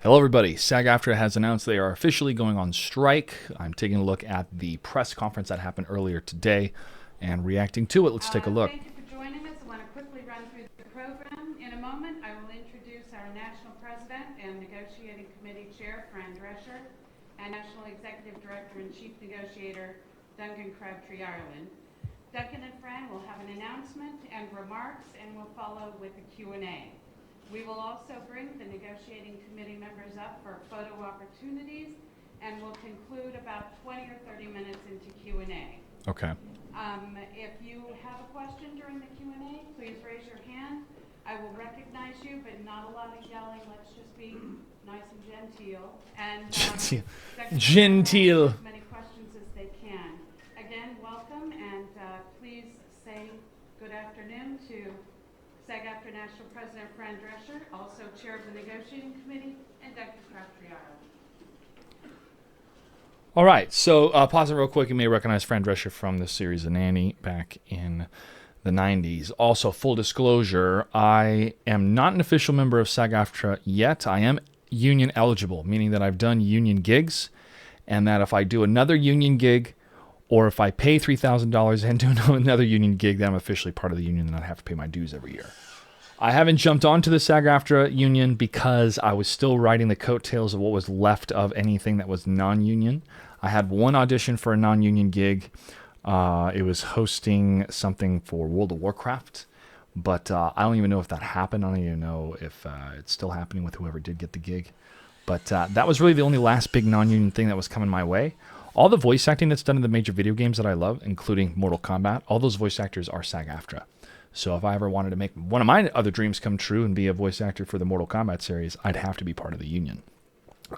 Hello, everybody. SAG-AFTRA has announced they are officially going on strike. I'm taking a look at the press conference that happened earlier today and reacting to it. Let's take a look. Thank you for joining us. I want to quickly run through the program. In a moment, I will introduce our National President and Negotiating Committee Chair, Fran Drescher, and National Executive Director and Chief Negotiator, Duncan Crabtree Ireland. Duncan and Fran will have an announcement and remarks, and we'll follow with a Q&A. We will also bring the negotiating committee members up for photo opportunities, and we'll conclude about 20 or 30 minutes into Q&A. Okay. If you have a question during the Q&A, please raise your hand. I will recognize you, but not a lot of yelling. Let's just be nice and genteel. And Genteel. as many questions as they can. Again, welcome, and please say good afternoon to SAG-AFTRA National President Fran Drescher, also Chair of the Negotiating Committee, and Dr. Crabtree Ireland. All right, so pause it real quick. You may recognize Fran Drescher from the series The Nanny back in the 90s. Also, full disclosure, I am not an official member of SAG-AFTRA yet. I am union eligible, meaning that I've done union gigs, and that if I do another union gig, or if I pay $3,000 and do another union gig, then I'm officially part of the union and I have to pay my dues every year. I haven't jumped onto the SAG-AFTRA union because I was still riding the coattails of what was left of anything that was non-union. I had one audition for a non-union gig. It was hosting something for World of Warcraft, but I don't even know if that happened. I don't even know if it's still happening with whoever did get the gig. But that was really the only last big non-union thing that was coming my way. All the voice acting that's done in the major video games that I love, including Mortal Kombat, all those voice actors are SAG-AFTRA. So if I ever wanted to make one of my other dreams come true and be a voice actor for the Mortal Kombat series, I'd have to be part of the union.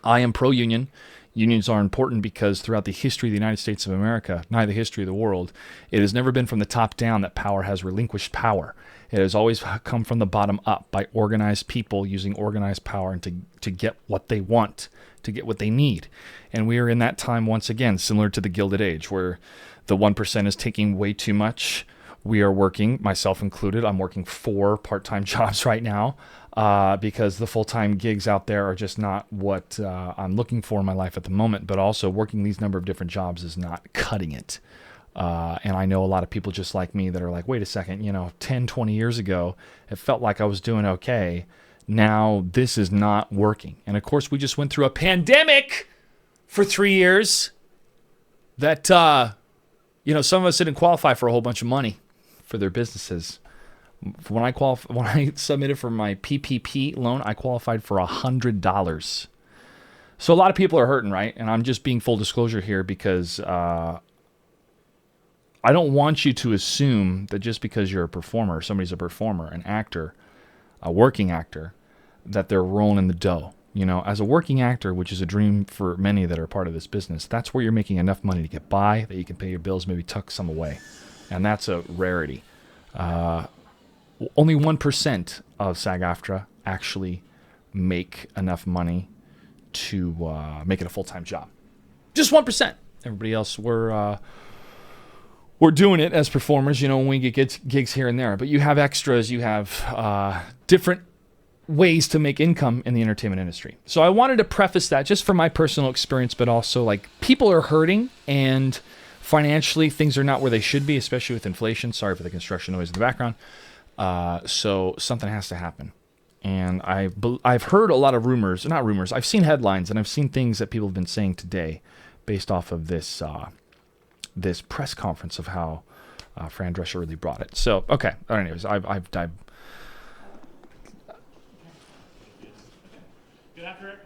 I am pro-union. Unions are important because throughout the history of the United States of America, not the history of the world, it has never been from the top down that power has relinquished power. It has always come from the bottom up by organized people using organized power and to get what they want, to get what they need. And we are in that time once again, similar to the Gilded Age, where the 1% is taking way too much. We are working, myself included, I'm working 4 part-time jobs right now because the full-time gigs out there are just not what I'm looking for in my life at the moment, but also working these number of different jobs is not cutting it. And I know a lot of people just like me that are like, wait a second, 10, 20 years ago, it felt like I was doing okay. Now this is not working. And of course, we just went through a pandemic for 3 years that, some of us didn't qualify for a whole bunch of money for their businesses. When I submitted for my PPP loan, I qualified for $100. So a lot of people are hurting, right? And I'm just being full disclosure here because I don't want you to assume that just because you're a performer, somebody's a performer, an actor, a working actor, that they're rolling in the dough. As a working actor, which is a dream for many that are part of this business, that's where you're making enough money to get by, that you can pay your bills, maybe tuck some away. And that's a rarity. Only 1% of SAG-AFTRA actually make enough money to make it a full-time job. Just 1%. Everybody else, we're doing it as performers, when we get gigs here and there. But you have extras, you have different ways to make income in the entertainment industry. So I wanted to preface that just from my personal experience, but also like people are hurting and financially things are not where they should be, especially with inflation. Sorry for the construction noise in the background. So something has to happen. And I've heard a lot of rumors, not rumors, I've seen headlines and I've seen things that people have been saying today based off of this press conference of how Fran Drescher really brought it. So, okay. Anyways, I've dived.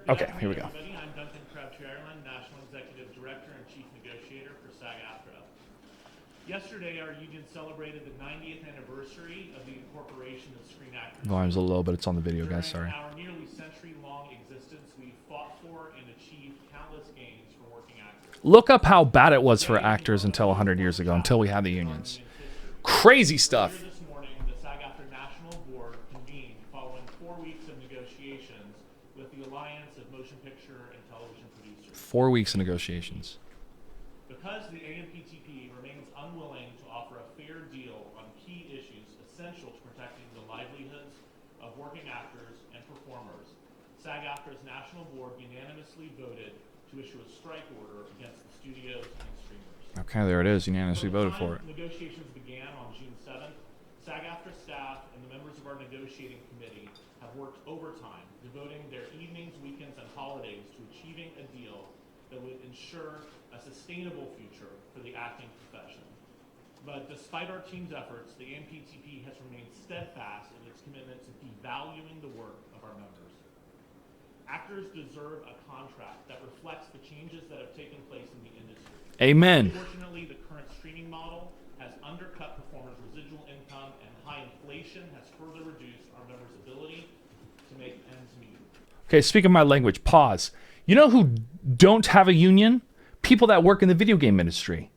Okay, here we go. I'm Duncan Crabtree Ireland, National Executive Director and Chief Negotiator for SAG-AFTRA. Yesterday, our union celebrated the 90th anniversary of the incorporation of Screen Actors. Volume's a little low, but it's on the video, guys. Sorry. During our nearly century-long existence, we fought for and achieved countless gains for working actors. Look up how bad it was for actors until 100 years ago, until we had the unions. Crazy stuff. This morning, the SAG-AFTRA National Board convened following 4 weeks of negotiations with the Alliance of Motion Picture and Television Producers. 4 weeks of negotiations. Because the AMPTP remains unwilling to offer a fair deal on key issues essential to protecting the livelihoods of working actors and performers, SAG-AFTRA's National Board unanimously voted to issue a strike order against the studios and streamers. Okay, there it is. Unanimously voted From the for time it. negotiations began on June 7th, SAG-AFTRA staff and the members of our negotiating committee have worked overtime, devoting their evenings, weekends, and holidays to achieving a deal that would ensure a sustainable future for the acting profession. But despite our team's efforts, the AMPTP has remained steadfast in its commitment to devaluing the work of our members. Actors deserve a contract that reflects the changes that have taken place in the industry. Amen. Unfortunately, the current streaming model has undercut performers' residual income, and high inflation has further reduced our members' ability to make ends meet. Okay, speaking my language, pause. You know who don't have a union? People that work in the video game industry.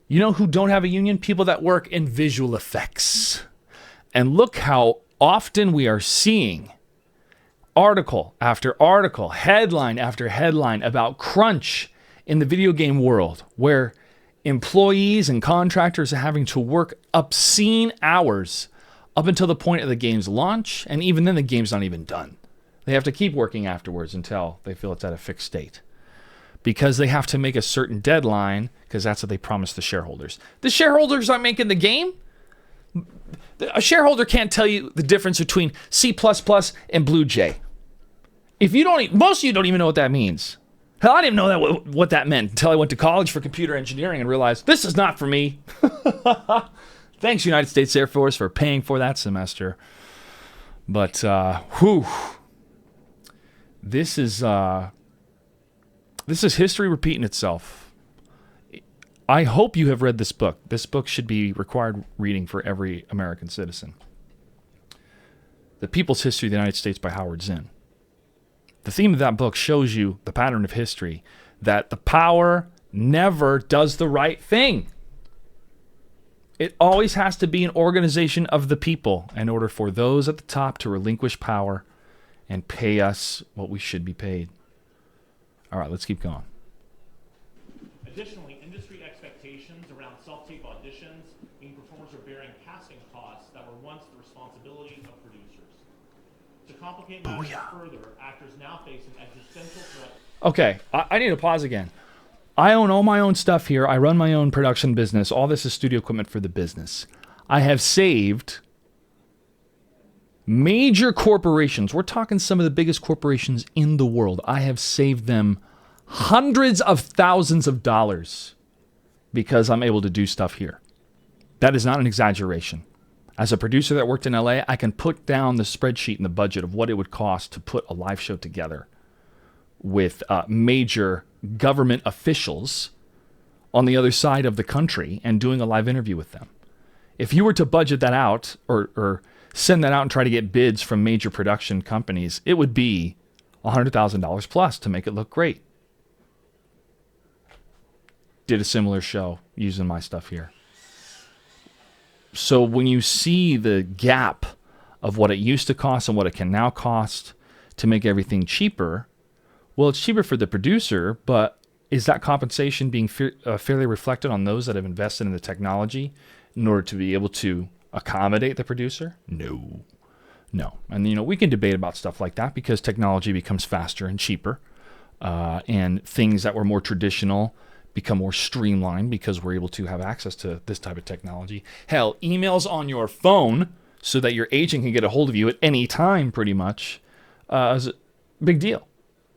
You know who don't have a union? People that work in visual effects. And look how often we are seeing article after article, headline after headline about crunch in the video game world, where employees and contractors are having to work obscene hours up until the point of the game's launch, and even then the game's not even done. They have to keep working afterwards until they feel it's at a fixed state, because they have to make a certain deadline, because that's what they promised the shareholders. The shareholders aren't making the game. A shareholder can't tell you the difference between C++ and Blue Jay. If you don't, most of you don't even know what that means. Hell, I didn't know that what that meant until I went to college for computer engineering and realized this is not for me. Thanks, United States Air Force, for paying for that semester. But this is history repeating itself. I hope you have read this book. This book should be required reading for every American citizen. The People's History of the United States by Howard Zinn. The theme of that book shows you the pattern of history, that the power never does the right thing. It always has to be an organization of the people in order for those at the top to relinquish power and pay us what we should be paid. All right, let's keep going. Additionally, industry expectations around self-tape auditions mean performers are bearing casting costs that were once the responsibility of producers. To complicate matters further, actors now face an existential threat. Okay, I need to pause again. I own all my own stuff here. I run my own production business. All this is studio equipment for the business. I have saved major corporations. We're talking some of the biggest corporations in the world. I have saved them hundreds of thousands of dollars because I'm able to do stuff here. That is not an exaggeration. As a producer that worked in LA, I can put down the spreadsheet and the budget of what it would cost to put a live show together with major government officials on the other side of the country and doing a live interview with them. If you were to budget that out or send that out and try to get bids from major production companies, it would be $100,000 plus to make it look great. Did a similar show using my stuff here. So when you see the gap of what it used to cost and what it can now cost to make everything cheaper, well, it's cheaper for the producer, but is that compensation being fairly reflected on those that have invested in the technology in order to be able to accommodate the producer? No. And, we can debate about stuff like that because technology becomes faster and cheaper, and things that were more traditional become more streamlined because we're able to have access to this type of technology. Hell, emails on your phone so that your agent can get a hold of you at any time pretty much is a big deal.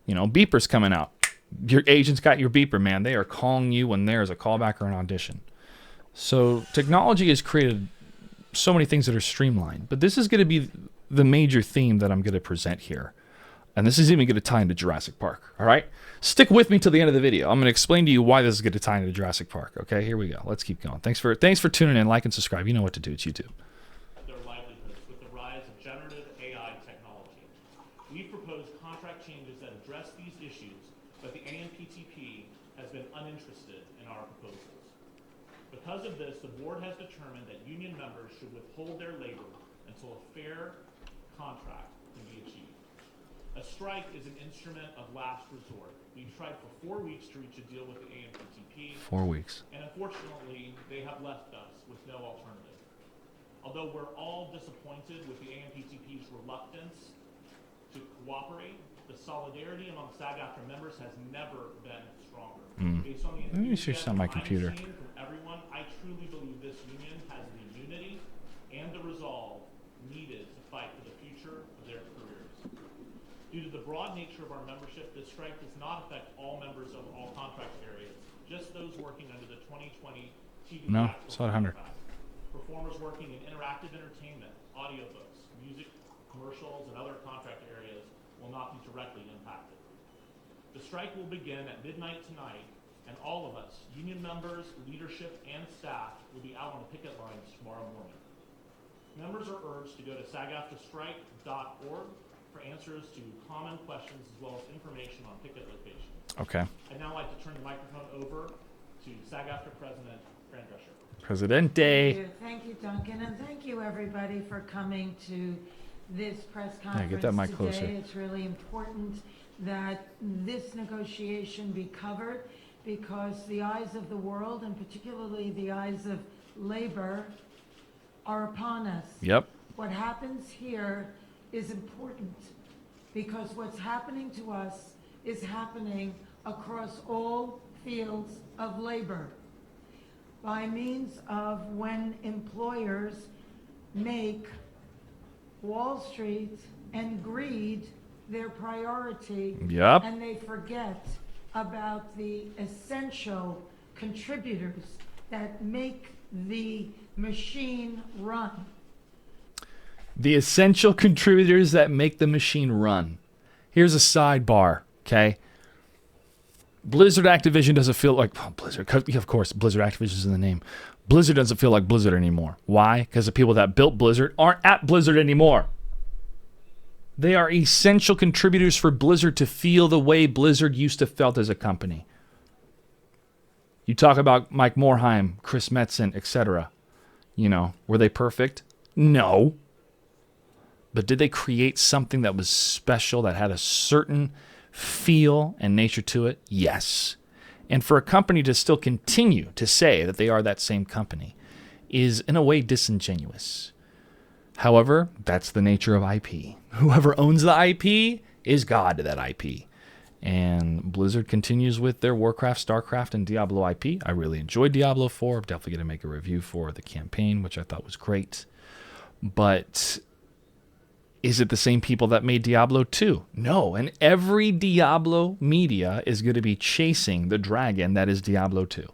Beepers coming out. Your agent's got your beeper, man. They are calling you when there's a callback or an audition. So technology has created so many things that are streamlined. But this is going to be the major theme that I'm going to present here. And this is even going to tie into Jurassic Park, all right? Stick with me till the end of the video. I'm going to explain to you why this is going to tie into Jurassic Park, okay? Here we go. Let's keep going. Thanks for tuning in. Like and subscribe. You know what to do. It's YouTube. Their livelihoods with the rise of generative AI technology. We've proposed contract changes that address these issues, but the AMPTP has been uninterested in our proposals. Because of this, the board has determined that union members should withhold their labor until a fair contract can be achieved. A strike is an instrument of last resort. We've tried for 4 weeks to reach a deal with the AMPTP. 4 weeks. And unfortunately, they have left us with no alternative. Although we're all disappointed with the AMPTP's reluctance to cooperate. The solidarity among SAG-AFTRA members has never been stronger. Based on the Let me switch on my computer. I'm seeing from everyone, I truly believe this union has the unity and the resolve needed to fight for the future of their careers. Due to the broad nature of our membership, this strike does not affect all members of all contract areas, just those working under the 2020 TV No, Act it's not 100. Performers working in interactive entertainment, audiobooks, music, commercials, and other contract areas will not be directly impacted. The strike will begin at midnight tonight, and all of us, union members, leadership, and staff, will be out on the picket lines tomorrow morning. Members are urged to go to sagaftrastrike.org for answers to common questions as well as information on picket locations. Okay. I'd now like to turn the microphone over to SAG-AFTRA President Fran Drescher. Presidente. Thank you, Duncan, and thank you, everybody, for coming to this press conference Yeah, get that mic today. closer. It's really important that this negotiation be covered because the eyes of the world, and particularly the eyes of labor, are upon us. Yep. What happens here is important because what's happening to us is happening across all fields of labor by means of when employers make Wall Street and greed their priority. Yep. And they forget about the essential contributors that make the machine run. The essential contributors that make the machine run. Here's a sidebar, okay? Blizzard Activision doesn't feel like Blizzard. Of course, Blizzard Activision is in the name. Blizzard doesn't feel like Blizzard anymore. Why? Because the people that built Blizzard aren't at Blizzard anymore. They are essential contributors for Blizzard to feel the way Blizzard used to felt as a company. You talk about Mike Morhaime, Chris Metzen, etc. You know, were they perfect? No. But did they create something that was special, that had a certain feel and nature to it? Yes. And for a company to still continue to say that they are that same company is in a way disingenuous. However, that's the nature of IP. Whoever owns the IP is God to that IP. And Blizzard continues with their Warcraft, StarCraft, and Diablo IP. I really enjoyed Diablo 4. I'm definitely going to make a review for the campaign, which I thought was great. But is it the same people that made Diablo 2? No. And every Diablo media is going to be chasing the dragon that is Diablo 2.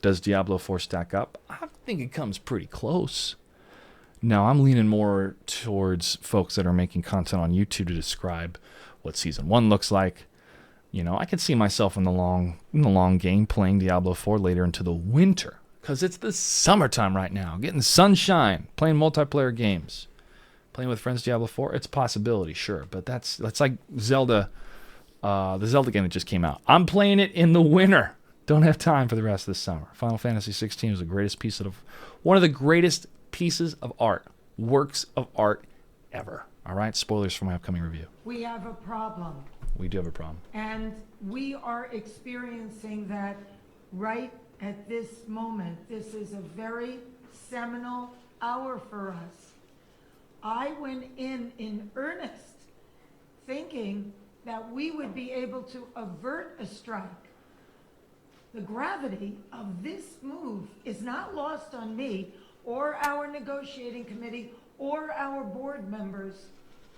Does Diablo 4 stack up? I think it comes pretty close. Now, I'm leaning more towards folks that are making content on YouTube to describe what Season 1 looks like. You know, I could see myself in the long game playing Diablo 4 later into the winter. Because it's the summertime right now. Getting sunshine. Playing multiplayer games. Playing with friends Diablo 4. It's a possibility, sure. But that's like Zelda. The Zelda game that just came out. I'm playing it in the winter. Don't have time for the rest of the summer. Final Fantasy 16 was the greatest one of the greatest pieces of art. Works of art ever. All right? Spoilers for my upcoming review. We have a problem. We do have a problem. And we are experiencing that right at this moment. This is a very seminal hour for us. I went in earnest thinking that we would be able to avert a strike. The gravity of this move is not lost on me or our negotiating committee or our board members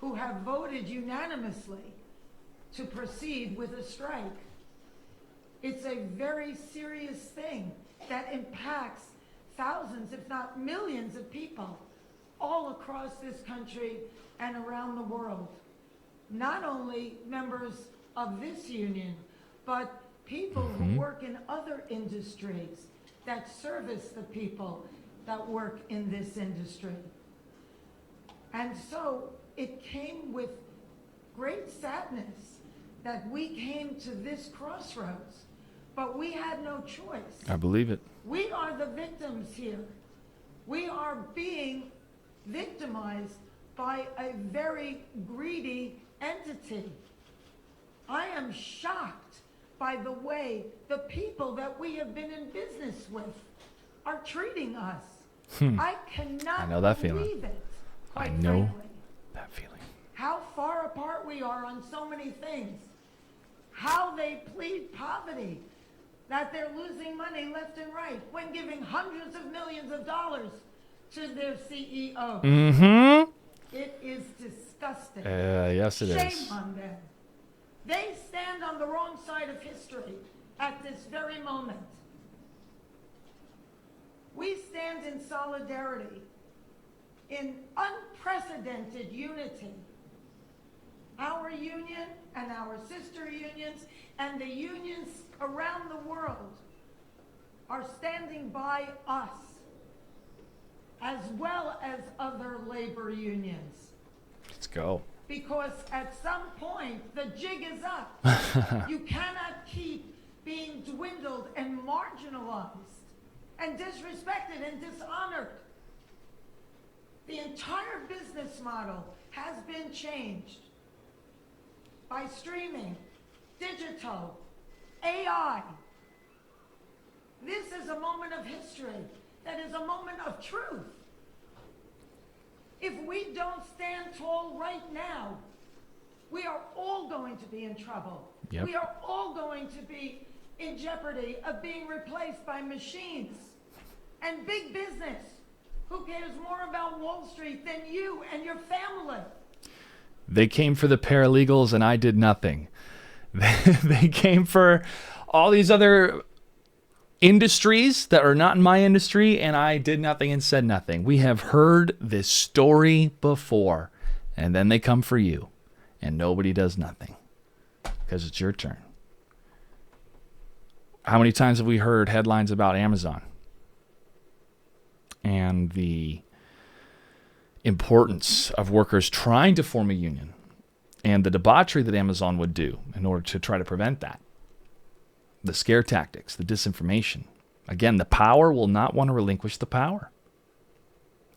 who have voted unanimously to proceed with a strike. It's a very serious thing that impacts thousands, if not millions of people all across this country and around the world. Not only members of this union, but people who work in other industries that service the people that work in this industry. And so it came with great sadness that we came to this crossroads, but we had no choice. I believe it. We are the victims here. We are being victimized by a very greedy entity. I am shocked by the way the people that we have been in business with are treating us. I cannot I know that feeling. believe it, quite I know frankly. that feeling. How far apart we are on so many things. How they plead poverty, that they're losing money left and right when giving hundreds of millions of dollars to their CEO. Mm-hmm. It is disgusting. Yes, it is. Shame on them. They stand on the wrong side of history at this very moment. We stand in solidarity, in unprecedented unity. Our union and our sister unions and the unions around the world are standing by us, as well as other labor unions. Let's go. Because at some point, the jig is up. You cannot keep being dwindled and marginalized and disrespected and dishonored. The entire business model has been changed by streaming, digital, AI. This is a moment of history that is a moment of truth. If we don't stand tall right now, we are all going to be in trouble. Yep. We are all going to be in jeopardy of being replaced by machines and big business. Who cares more about Wall Street than you and your family? They came for the paralegals and I did nothing. They came for all these other industries that are not in my industry and I did nothing and said nothing. We have heard this story before, and then they come for you and nobody does nothing because it's your turn. How many times have we heard headlines about Amazon and the importance of workers trying to form a union and the debauchery that Amazon would do in order to try to prevent that? The scare tactics, the disinformation. Again, the power will not want to relinquish the power.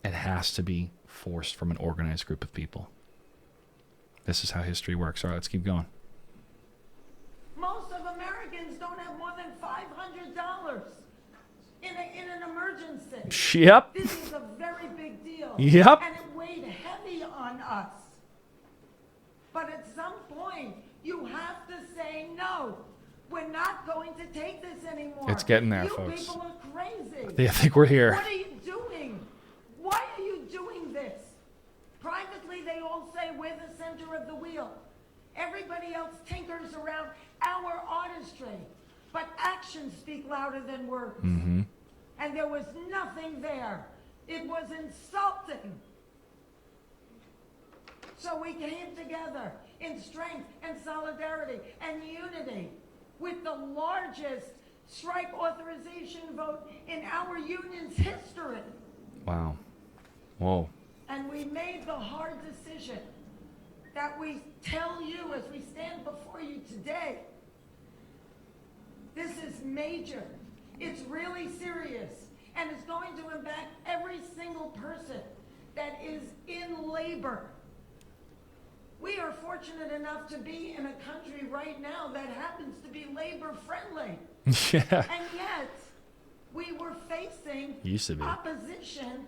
It has to be forced from an organized group of people. This is how history works. All right, let's keep going. Most of Americans don't have more than $500 in an emergency. Yep. This is a very big deal. Yep. And it weighed heavy on us. But at some point, you have to say no. We're not going to take this anymore. It's getting there, you folks. People are crazy. They think we're here. What are you doing? Why are you doing this? Privately, they all say we're the center of the wheel. Everybody else tinkers around our artistry. But actions speak louder than words. Mm-hmm. And there was nothing there. It was insulting. So we came together in strength and solidarity and unity with the largest strike authorization vote in our union's history. Wow. Whoa. And we made the hard decision that we tell you as we stand before you today. This is major. It's really serious. And it's going to impact every single person that is in labor. We are fortunate enough to be in a country right now that happens to be labor friendly. Yeah. And yet, we were facing Used to be. opposition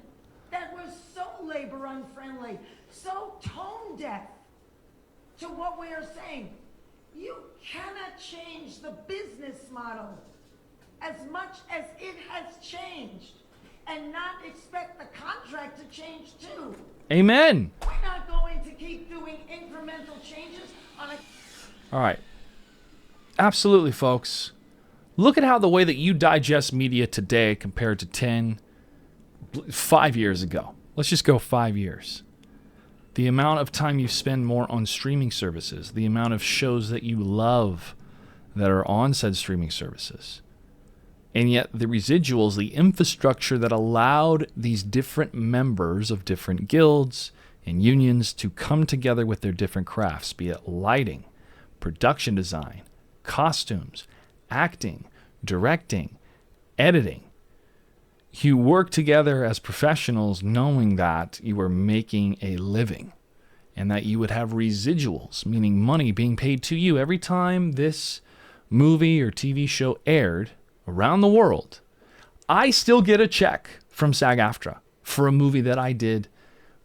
that was so labor unfriendly, so tone deaf to what we are saying. You cannot change the business model as much as it has changed and not expect the contract to change too. Amen. We're not going to keep doing incremental changes on a... All right. Absolutely, folks. Look at how the way that you digest media today compared to 5 years ago. Let's just go 5 years. The amount of time you spend more on streaming services, the amount of shows that you love that are on said streaming services. And yet the residuals, the infrastructure that allowed these different members of different guilds and unions to come together with their different crafts, be it lighting, production design, costumes, acting, directing, editing. You work together as professionals knowing that you are making a living and that you would have residuals, meaning money being paid to you every time this movie or TV show aired around the world. I still get a check from SAG-AFTRA for a movie that I did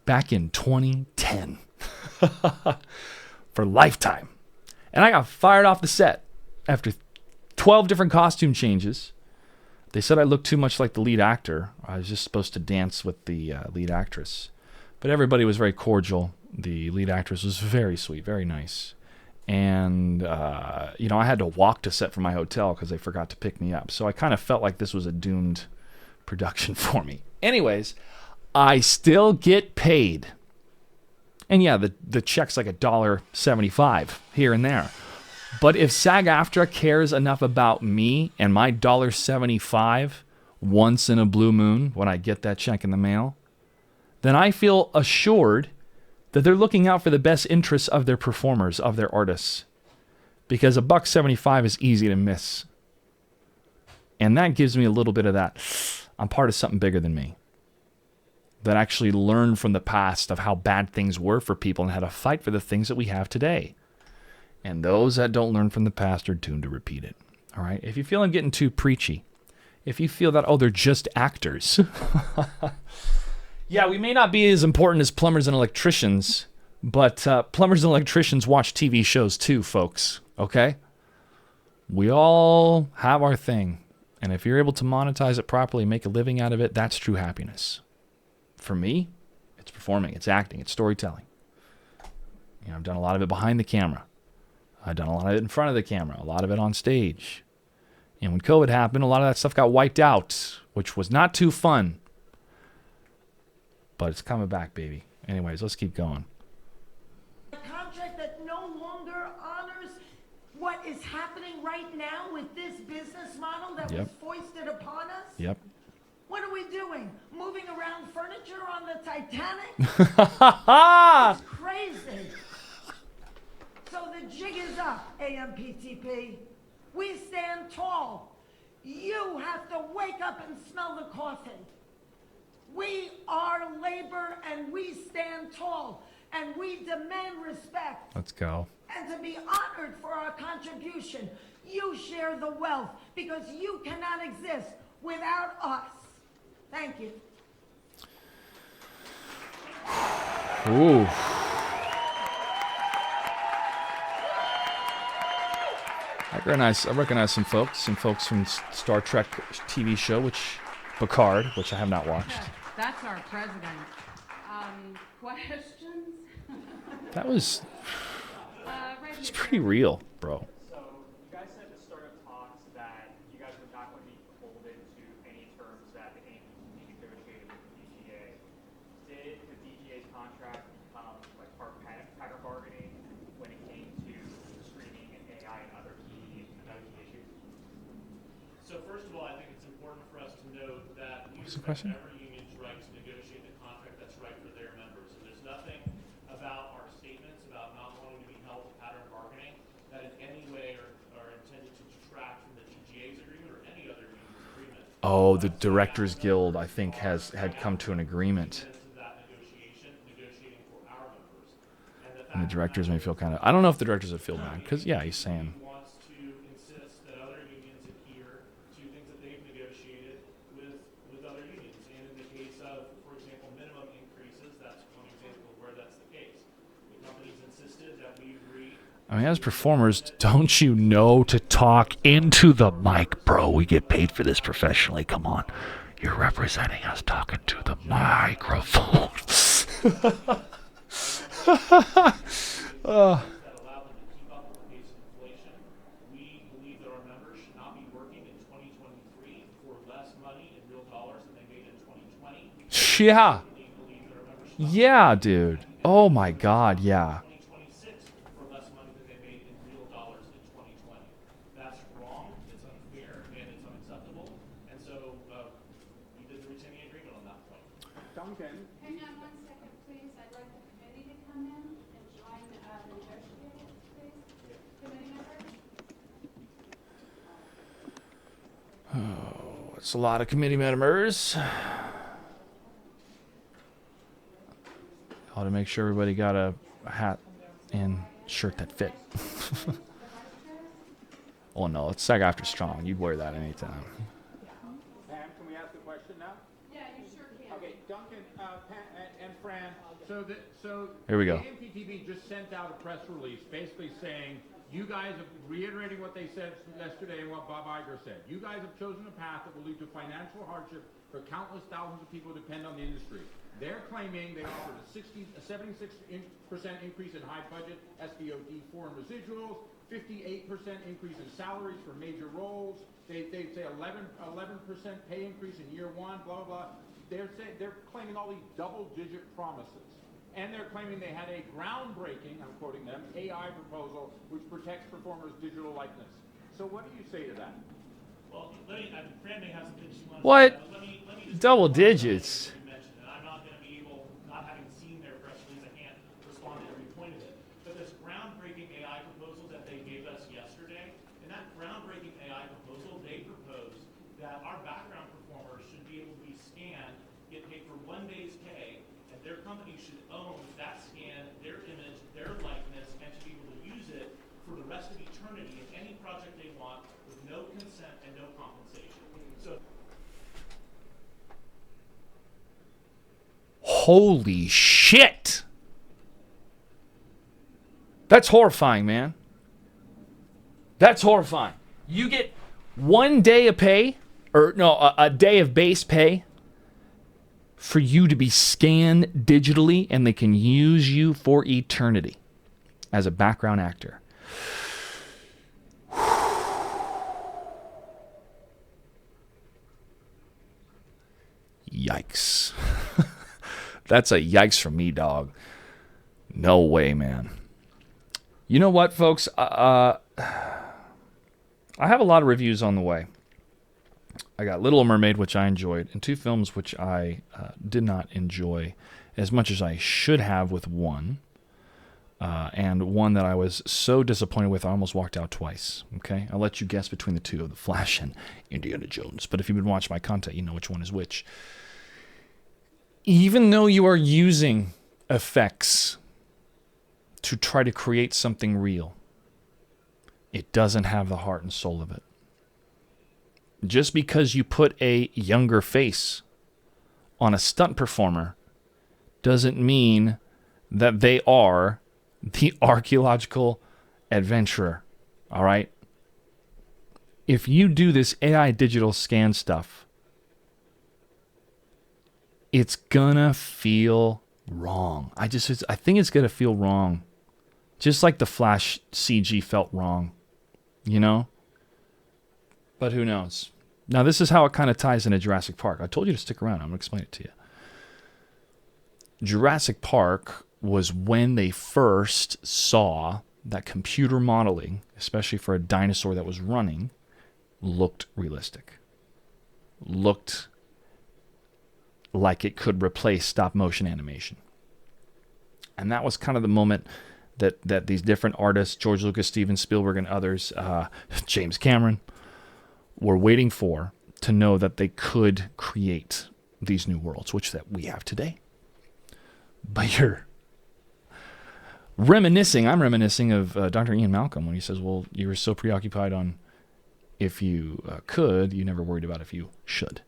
back in 2010. for lifetime. And I got fired off the set after 12 different costume changes. They said I looked too much like the lead actor. I was just supposed to dance with the lead actress. But everybody was very cordial. The lead actress was very sweet, very nice. And, I had to walk to set from my hotel because they forgot to pick me up. So I kind of felt like this was a doomed production for me. Anyways, I still get paid. And yeah, the check's like $1.75 here and there. But if SAG-AFTRA cares enough about me and my $1.75 once in a blue moon when I get that check in the mail, then I feel assured that they're looking out for the best interests of their performers, of their artists. Because $1.75 is easy to miss. And that gives me a little bit of that, I'm part of something bigger than me. That actually learned from the past of how bad things were for people and how to fight for the things that we have today. And those that don't learn from the past are doomed to repeat it. All right? If you feel I'm getting too preachy, if you feel that, they're just actors. Yeah, we may not be as important as plumbers and electricians, but plumbers and electricians watch TV shows too, folks. Okay? We all have our thing. And if you're able to monetize it properly, make a living out of it, that's true happiness. For me, it's performing, it's acting, it's storytelling. I've done a lot of it behind the camera. I've done a lot of it in front of the camera, a lot of it on stage. And when COVID happened, a lot of that stuff got wiped out, which was not too fun. But it's coming back, baby. Anyways, let's keep going. A contract that no longer honors what is happening right now with this business model that was foisted upon us? Yep. What are we doing? Moving around furniture on the Titanic? It's crazy. So the jig is up, AMPTP. We stand tall. You have to wake up and smell the coffee. We are labor and we stand tall and we demand respect. Let's go. And to be honored for our contribution. You share the wealth because you cannot exist without us. Thank you. Ooh. I recognize some folks from Star Trek TV show, Picard, which I have not watched. That's our president. Questions? That was Right it's here. pretty real, bro. So you guys said at the start of talks that you guys were not going to be beholden to any terms that the AMPTP negotiated with the DGA. Did the DGA's contract become like part pattern bargaining when it came to streaming and AI and other key issues? So first of all, I think it's important for us to note that we What's the respect question? every union's right to negotiate the contract that's right for their members. And there's nothing about our statements about not wanting to be held to pattern bargaining that in any way are intended to detract from the DGA's agreement or any other union's agreement. Oh, the Directors Guild, I think, had come to an agreement. Into that negotiating for our members. And the directors may feel kind of... I don't know if the directors would feel bad, because, yeah, he's saying... He wants to insist that other unions adhere to things that they've negotiated with other unions. And in the case of, for example, minimum increases, that's one example of where that's the case. The companies insisted that we agree. I mean, as performers, don't you know to talk into the mic, bro? We get paid for this professionally. Come on. You're representing us talking to the microphone. That allow them to keep up with the pace of inflation. We believe that our members should not be working in 2023 for less money in real dollars than they made in 2020. Yeah. We believe that our members should not Yeah, dude. Oh, my God, yeah. be 2026 for less money than they made in real dollars in 2020. That's wrong, it's unfair, and it's unacceptable. And so we didn't reach any agreement on that point. Duncan. Hang on one second, please. I'd like the committee to come in and join the negotiators, please. Committee members? It's a lot of committee members. Ought to make sure everybody got a hat and shirt that fit. Oh, no, it's SAG-AFTRA Strong. You'd wear that anytime. Pam, can we ask a question now? Yeah, you sure can. Okay, Duncan, Pam, and Fran, So Here we go. AMPTV just sent out a press release basically saying, you guys are reiterating what they said yesterday and what Bob Iger said. You guys have chosen a path that will lead to financial hardship for countless thousands of people who depend on the industry. They're claiming they offered a 76% increase in high budget SVOD foreign residuals, 58% increase in salaries for major roles. They say 11% pay increase in year one, blah, blah, blah. They're claiming all these double-digit promises. And they're claiming they had a groundbreaking, I'm quoting them, AI proposal which protects performers' digital likeness. So what do you say to that? Well, Fran may have some things she wants What? to say, but let me just Double digits. you mentioned, and I'm not going to be able, not having seen their press release, I can't respond to every point of it. But this groundbreaking AI proposal that they gave us yesterday, in that groundbreaking AI proposal, they proposed that our background performers should be able to be scanned, get paid for 1 day's pay, and their company should own that scan, their image, their likeness, and to be able to use it for the rest of eternity in any project they want with no consent and no compensation. So Holy shit! That's horrifying, man. That's horrifying. You get 1 day of pay, or no, a day of base pay for you to be scanned digitally, and they can use you for eternity as a background actor. Yikes. That's a yikes from me, dog. No way, man. You know what, folks? I have a lot of reviews on the way. I got Little Mermaid, which I enjoyed, and 2 films which I did not enjoy as much as I should have with one. And one that I was so disappointed with, I almost walked out twice. Okay? I'll let you guess between the two of The Flash and Indiana Jones. But if you've been watching my content, you know which one is which. Even though you are using effects to try to create something real, it doesn't have the heart and soul of it. Just because you put a younger face on a stunt performer doesn't mean that they are the archaeological adventurer. All right? If you do this AI digital scan stuff, it's gonna feel wrong. I think it's gonna feel wrong. Just like the Flash CG felt wrong. You know? But who knows? Now, this is how it kind of ties into Jurassic Park. I told you to stick around. I'm going to explain it to you. Jurassic Park was when they first saw that computer modeling, especially for a dinosaur that was running, looked realistic. Looked like it could replace stop-motion animation. And that was kind of the moment that these different artists, George Lucas, Steven Spielberg, and others, James Cameron, were waiting for to know that they could create these new worlds, which that we have today. But I'm reminiscing of Dr. Ian Malcolm when he says, well, you were so preoccupied on if you could, you never worried about if you should,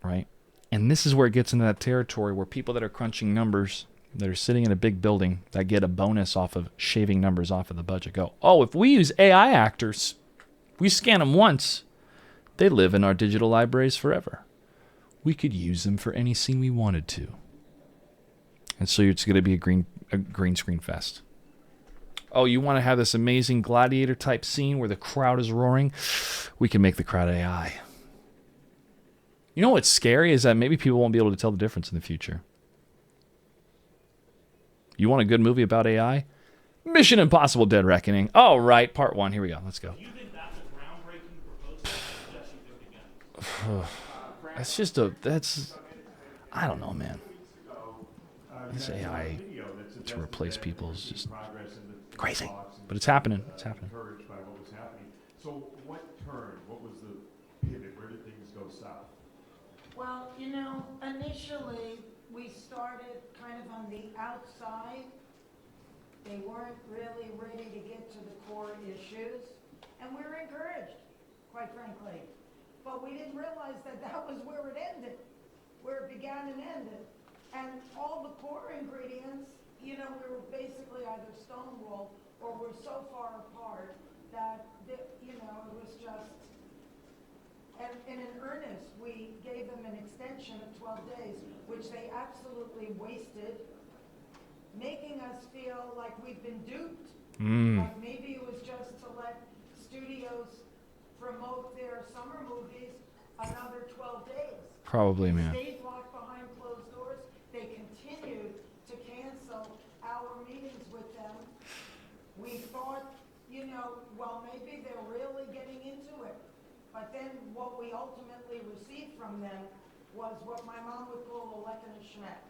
right? And this is where it gets into that territory where people that are crunching numbers, that are sitting in a big building, that get a bonus off of shaving numbers off of the budget, go, oh, if we use AI actors, we scan them once, they live in our digital libraries forever. We could use them for any scene we wanted to. And so it's going to be a green screen fest. Oh, you want to have this amazing gladiator type scene where the crowd is roaring? We can make the crowd AI. You know what's scary is that maybe people won't be able to tell the difference in the future. You want a good movie about AI? Mission Impossible Dead Reckoning. Oh, right. Part 1. Here we go. Let's go. do you think that's a groundbreaking proposal? Yes, you think again. That's, I don't know, man. This AI to replace people is just crazy. But it's happening. It's happening. Encouraged by what was happening. So what turned? What was the pivot? Where did things go south? Well, initially, we started kind of on the outside. They weren't really ready to get to the core issues, and we were encouraged, quite frankly. But we didn't realize that was where it ended, where it began and ended. And all the core ingredients, you know, we were basically either stonewalled or we're so far apart that, you know, it was just, and in earnest, we gave them an extension of 12 days, which they absolutely wasted, making us feel like we've been duped. Like maybe it was just to let studios promote their summer movies another 12 days. Probably, They man. stayed locked behind closed doors. They continued to cancel our meetings with them. We thought, you know, well, maybe they're really getting into it. But then what we ultimately received from them was what my mom would call a leck and a schmeck.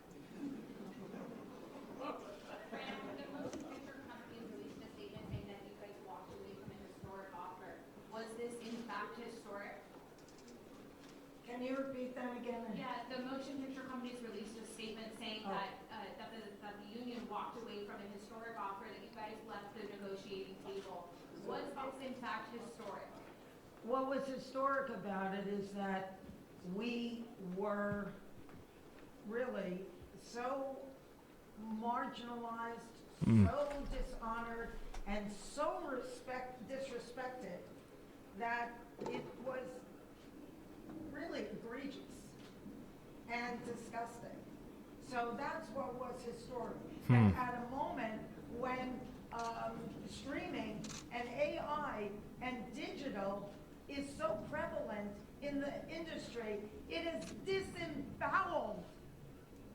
Fran, the motion picture company released a statement saying that you guys walked away from a historic offer. Was this in fact historic? Can you repeat that again? Yeah, the motion picture companies released a statement saying that the union walked away from a historic offer, that you guys left the negotiating table. Was this in fact historic? What was historic about it is that we were really so marginalized, so dishonored, and so disrespected that it was really egregious and disgusting. So that's what was historic. And at a moment when streaming and AI and digital is so prevalent in the industry, it has disemboweled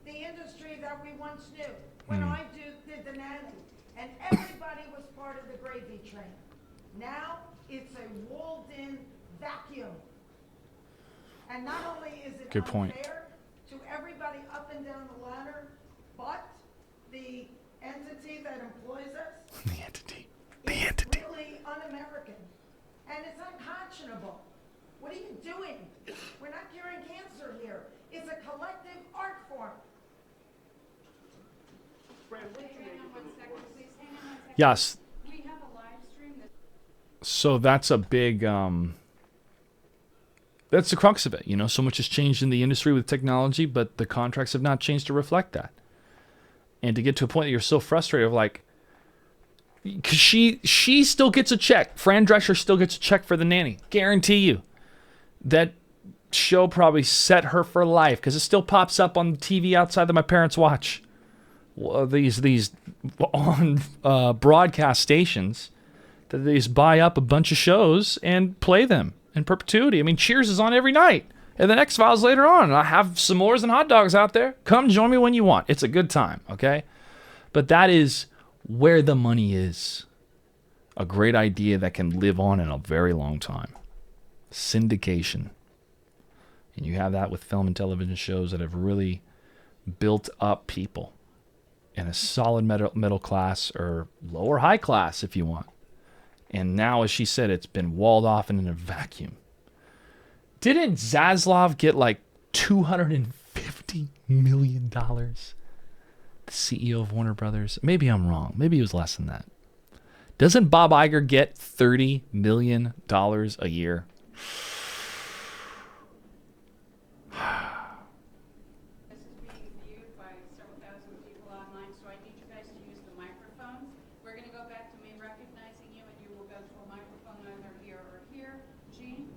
the industry that we once knew. When I did the nanny, and everybody was part of the gravy train. Now it's a walled-in vacuum. And not only is it Good point. unfair to everybody up and down the ladder, but the entity that employs us The entity. is really un-American. And it's unconscionable. What are you doing? We're not curing cancer here. It's a collective art form. Hang on one second, please. Hang on one second. Yes. We have a live stream that So that's a big, that's the crux of it. You know, so much has changed in the industry with technology, but the contracts have not changed to reflect that. And to get to a point that you're so frustrated of like, because she still gets a check. Fran Drescher still gets a check for the nanny. Guarantee you. That show probably set her for life because it still pops up on the TV outside that my parents watch. Well, these on broadcast stations that they just buy up a bunch of shows and play them in perpetuity. I mean, Cheers is on every night. And the X-Files later on. I have s'mores and hot dogs out there. Come join me when you want. It's a good time, okay? But that is where the money is. A great idea that can live on in a very long time. Syndication. And you have that with film and television shows that have really built up people in a solid middle class or lower high class if you want. And now, as she said, it's been walled off and in a vacuum. Didn't Zaslav get like $250 million? The CEO of Warner Brothers? Maybe I'm wrong. Maybe it was less than that. Doesn't Bob Iger get $30 million a year? this is being viewed by several thousand people online, so I need you guys to use the microphones. We're going to go back to me recognizing you, and you will go to a microphone either here or here. Gene?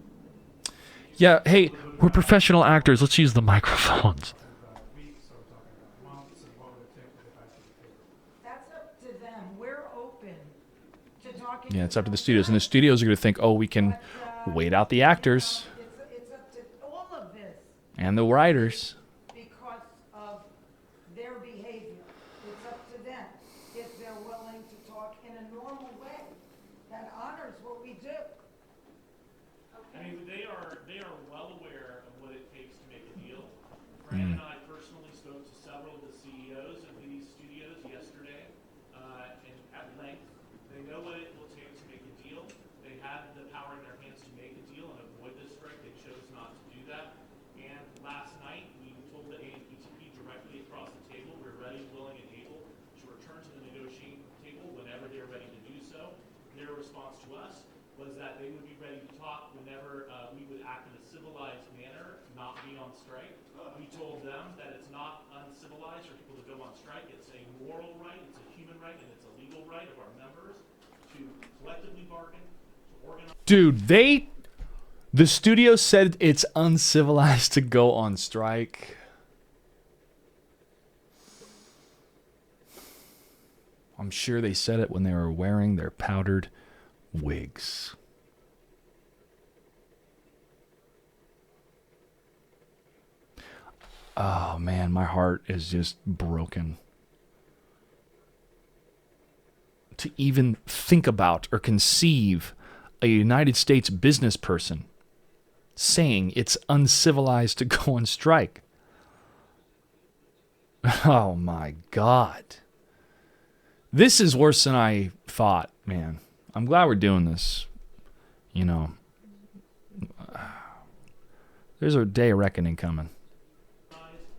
Yeah, hey, we're professional actors. Let's use the microphones. That's up to them. We're open to talking. Yeah, it's up to the studios. And the studios are going to think, oh, we can wait out the actors It's up to all of this and the writers. because of their behavior. It's up to them if they're willing to talk in a normal way that honors what we do. I mean, they are well aware of what it takes to make a deal. Fran and I personally spoke to several of the CEOs of these studios yesterday, and at length. They know what it will take to make a deal. They had the power in their hands to make a deal and avoid this strike. They chose not to do that. And last night, we told the AMPTP directly across the table, we're ready, willing, and able to return to the negotiating table whenever they're ready to do so. Their response to us was that they would be ready to talk whenever we would act in a civilized manner, not be on strike. We told them that it's not uncivilized for people to go on strike. It's a moral right, it's a human right, and it's a legal right of our members to collectively bargain, to organize. Dude, the studio said it's uncivilized to go on strike. I'm sure they said it when they were wearing their powdered wigs. Oh man, my heart is just broken. To even think about or conceive a United States business person saying it's uncivilized to go on strike. Oh my God. This is worse than I thought, man. I'm glad we're doing this. You know, there's a day of reckoning coming.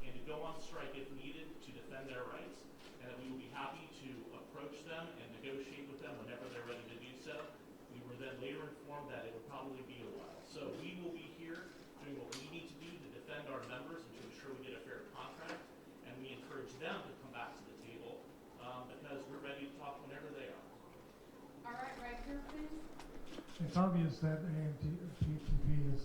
And to go on strike if needed to defend their rights, and that we will be happy to approach them and negotiate with them whenever they're ready to do so. We were then later informed that it would probably be a while. So we will be here doing what we need to do to defend our members and to ensure we get a fair contract, and we encourage them to come back to the table because we're ready to talk whenever they are. All right, right here, please. It's obvious that AMTP is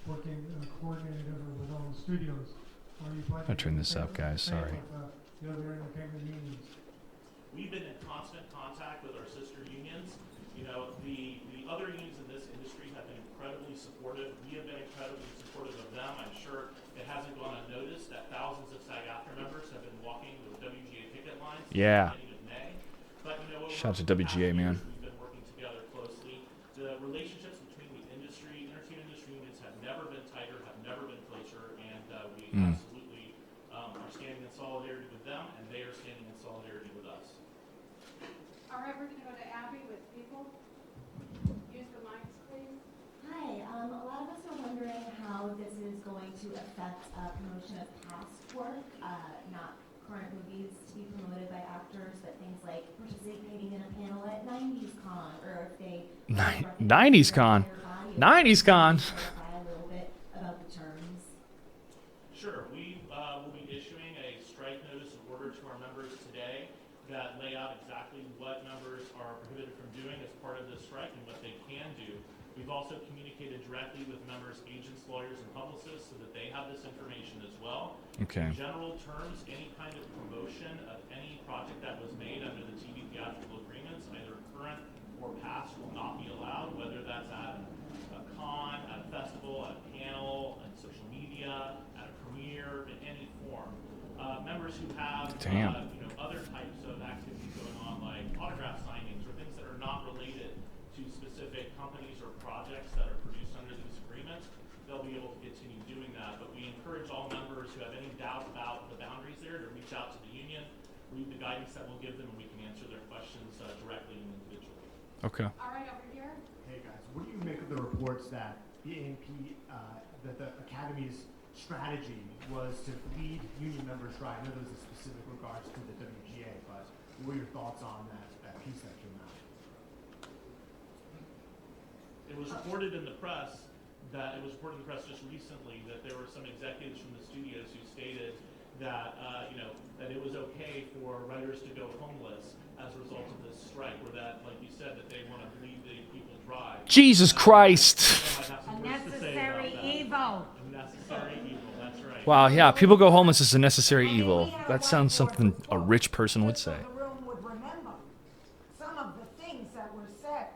working coordinated with all the studios. Are you planning I'll turn this up, guys. Sorry. With, the other entertainment unions? We've been in constant contact with our sister unions. You know, the other unions in this industry have been incredibly supportive. We have been incredibly supportive of them. I'm sure it hasn't gone unnoticed that thousands of SAG-AFTRA members have been walking the WGA picket lines Yeah. since the beginning of May. But you know, Shout out to over the past WGA, man. years, we've been working together closely. The relationships between the entertainment industry unions have never been tighter, have never been closer, and we absolutely are standing in solidarity with them, and they are standing in solidarity with us. All right, we're gonna go to Abby with people. Use the mics, please. Hi, a lot of us are wondering how this is going to affect promotion of past work, not current movies to be promoted by actors, but things like participating in a panel at 90s Con, or if they 90s Con. 90s Con. Clarify a little bit about the terms. Sure, we will be issuing a strike notice of order to our members today that lay out exactly what members are prohibited from doing as part of this strike and what they can do. We've also communicated directly with members, agents, lawyers, and publicists so that they have this information as well. Okay. In general terms, any kind of promotion of any project that was made under the TV theatrical agreements, either current or past, will not be allowed, whether that's at a con, at a festival, at a panel, on social media, at a premiere, in any form. Members who have other types of activities going on, like autograph signings or things that are not related to specific companies or projects that are produced under these agreements, they'll be able to continue doing that. But we encourage all members who have any doubt about the boundaries there to reach out to the union, read the guidance that we'll give them, and we can answer their questions directly and individually. Okay. All right, over here. Hey guys, what do you make of the reports that the AMP, that the Academy's strategy was to lead union members dry? I know there was a specific regards to the WGA, but what were your thoughts on that piece that came out? It was reported in the press just recently that there were some executives from the studios who stated that that it was okay for writers to go homeless as a result of this strike, or that, like you said, that they want to bleed the people dry. Jesus Christ. A necessary evil. A necessary evil, that's right. Wow, yeah, people go homeless is a necessary evil. That sounds something a rich person would say. The room would remember some of the things that were said.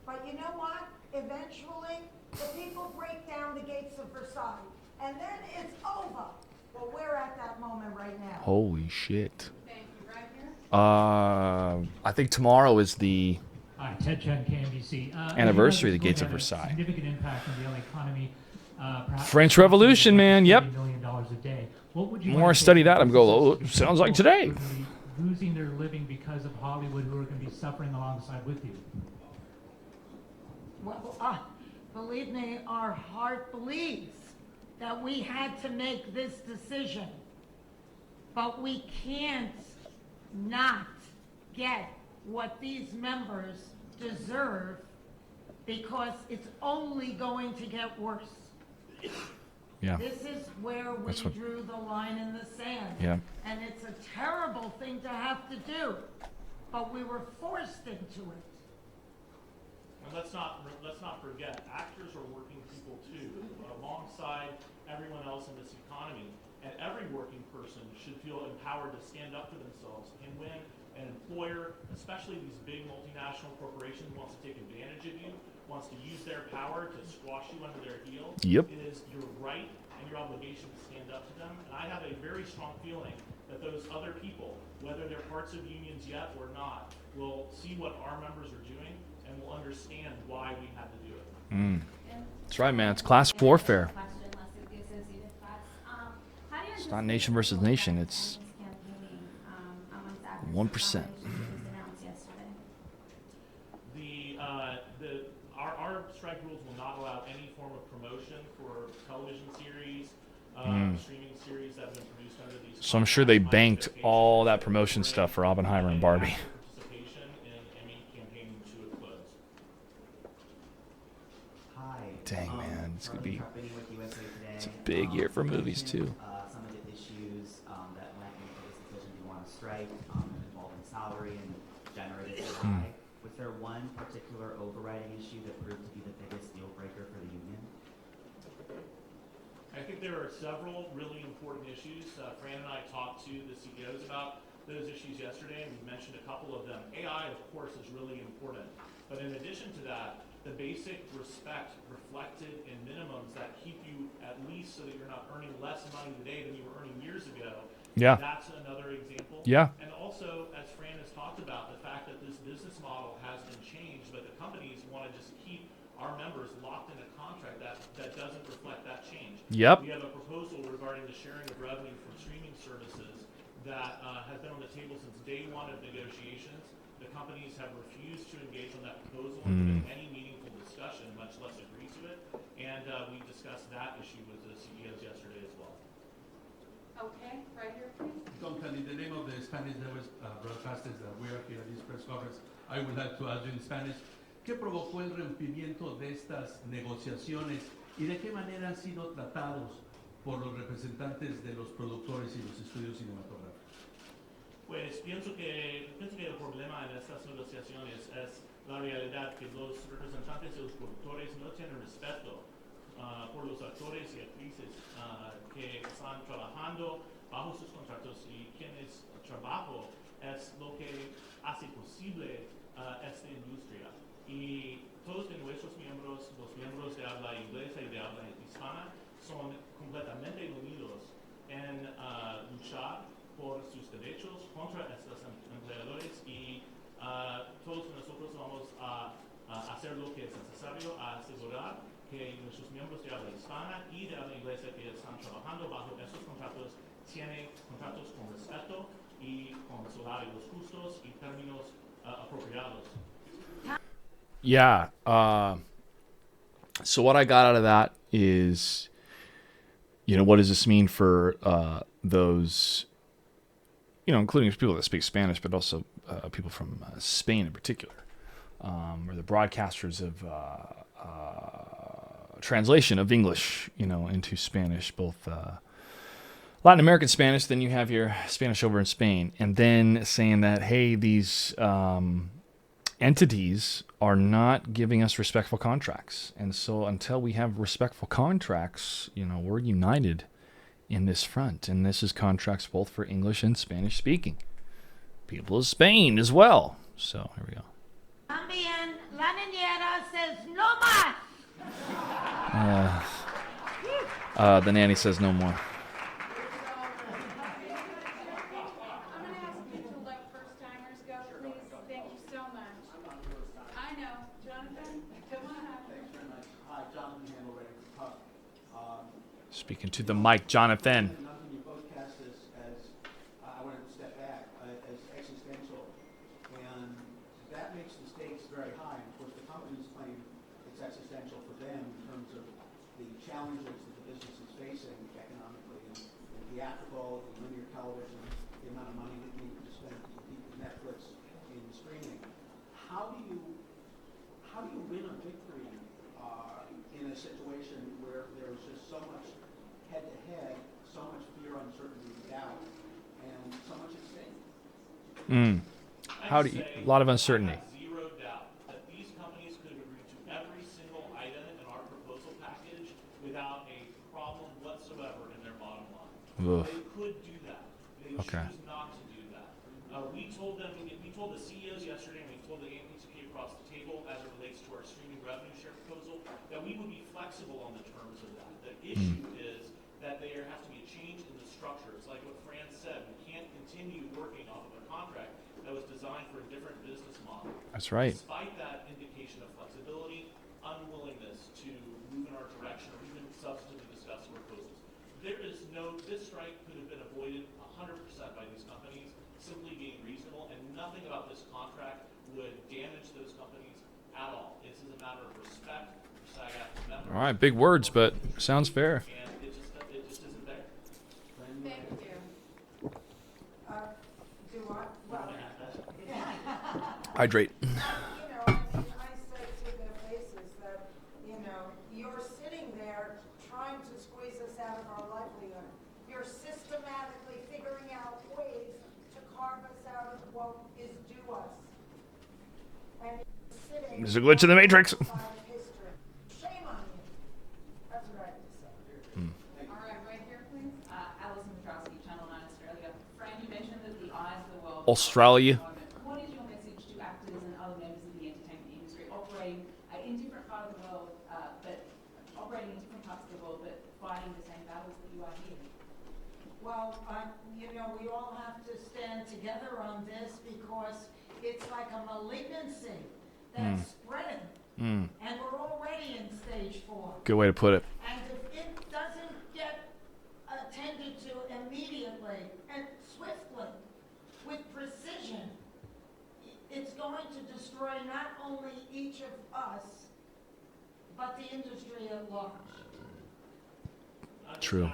But you know what? Eventually, the people break down the gates of Versailles, and then it's over. But we're at that moment right now. Holy shit. Thank you. Right here. I think tomorrow is the Hi, Ted Chen, KMBC. Anniversary of the Gates of had a Versailles. Significant impact on the LA economy. French Revolution, man. Yep. $30 million a day. What would you The more I study that, I'm going, oh, it sounds like today. Losing their living because of Hollywood, who are going to be suffering alongside with you. Well, believe me, our heart believes that we had to make this decision. But we can't not get what these members deserve because it's only going to get worse. Yeah. This is where we That's what- drew the line in the sand. Yeah. And it's a terrible thing to have to do, but we were forced into it. And let's not forget, actors are working people too, alongside everyone else in this economy. And every working person should feel empowered to stand up for themselves. And when an employer, especially these big multinational corporations, wants to take advantage of you, wants to use their power to squash you under their heel, Yep. it is your right and your obligation to stand up to them. And I have a very strong feeling that those other people, whether they're parts of unions yet or not, will see what our members are doing and will understand why we had to do it. That's right, man. It's class warfare. It's not nation versus nation. It's 1%. Our strike rules will not allow any form of promotion for television series, streaming series that have been produced under these. So I'm sure they banked all that promotion stuff for Oppenheimer and Barbie. Participation in Emmy campaign to a close. Hi. Dang, man. It's gonna be. It's a big year for movies, too. Some of the issues that went into this decision to go on strike involving salary and generated AI. Was there one particular overriding issue that proved to be the biggest deal breaker for the union? I think there are several really important issues. Fran and I talked to the CEOs about those issues yesterday, and we mentioned a couple of them. AI, of course, is really important. But in addition to that, the basic respect reflected in minimums that keep you at least so that you're not earning less money today than you were earning years ago. Yeah. That's another example. Yeah. And also, as Fran has talked about, the fact that this business model has been changed, but the companies want to just keep our members locked in a contract that doesn't reflect that change. Yep. We have a proposal regarding the sharing of revenue from streaming services that has been on the table since day one of negotiations. The companies have refused to engage on that proposal and any meaningful discussion, much less agree to it. And we discussed that issue with the CEOs yesterday as well. Okay, right here, please. Duncan, in the name of the Spanish language broadcasters that we are here at this press conference, I would like to ask you in Spanish, ¿qué provocó el rompimiento de estas negociaciones y de qué manera han sido tratados por los representantes de los productores y los estudios cinematográficos? Pues pienso que el problema en estas negociaciones es la realidad que los representantes de los productores no tienen respeto por los actores y actrices que están trabajando bajo sus contratos y quienes trabajo es lo que hace posible esta industria. Y todos de nuestros miembros, los miembros de habla inglesa y de habla hispana, son completamente unidos en luchar por sus derechos contra estos empleadores y todos nosotros vamos a hacer lo que es necesario a asegurar que nuestros miembros de habla hispana y de habla inglesa que están trabajando bajo estos contratos tienen contratos con respeto y con salarios justos y términos apropiados. Yeah. So what I got out of that is, what does this mean for those, including people that speak Spanish, but also people from Spain in particular, or the broadcasters of translation of English, into Spanish, both Latin American Spanish, then you have your Spanish over in Spain, and then saying that, hey, these entities are not giving us respectful contracts. And so until we have respectful contracts, we're united in this front. And this is contracts both for English and Spanish speaking. People of Spain as well. So here we go. También la niñera says no más. The nanny says no more. I'm going to ask you to let first-timers go, please. Thank you so much. I know. Jonathan, come on up. Thanks very much. Hi, Jonathan Handel, Ready for Puck. Speaking to the mic, Jonathan. Nothing you both cast as I want to step back, as existential. And that makes the stakes very high. And of course, the companies claim it's existential for them in terms of the challenges that the business is facing economically and theatrical, and linear television, the amount of money that you need to spend to compete with Netflix in streaming. How do how do you win a victory in a situation where there's just so much head-to-head, so much fear, uncertainty, doubt, and so much at stake? How do you, a lot of uncertainty. I have zero doubt that these companies could agree to every single item in our proposal package without a problem whatsoever in their bottom line. Ugh. They could do that. They Okay. choose not to do that. We told them, we told the CEOs yesterday, and we told the AMPTP across the table as it relates to our streaming revenue share proposal, that we would be flexible on the terms of that. The issue is that there has to be a change in the structure. It's like what Fran said, we can't continue working off of a contract that was designed for a different business model. That's right. Despite that indication of flexibility, unwillingness to move in our direction or even substantively discuss proposals. There is no, this strike could have been avoided 100% by these companies simply being reasonable, and nothing about this contract would damage those companies at all. This is a matter of respect for SAG-AFTRA members. All right, big words, but sounds fair. And it just isn't there. Thank you. Do I? Well, Hydrate. you know, I mean, I say to their faces that, you know, you're sitting there trying to squeeze us out of our livelihood. You're systematically figuring out ways to carve us out of what is due us. And you're sitting. There's a glitch in the matrix. outside of history. Shame on you. That's what I have to say. All right, right here, please. Alison Petrowski, Channel 9 Australia. Fran, you mentioned that the eyes of the world. Australia. What is your message to actors and other members of the entertainment industry operating in different parts of the world, but fighting the same battles that you are here? Well, you know, we all have to stand together on this because it's like a malignancy that's spreading. And we're already in stage 4. Good way to put it. And if it doesn't get attended to immediately and swiftly, with precision, it's going to destroy not only each of us, but the industry at large. True.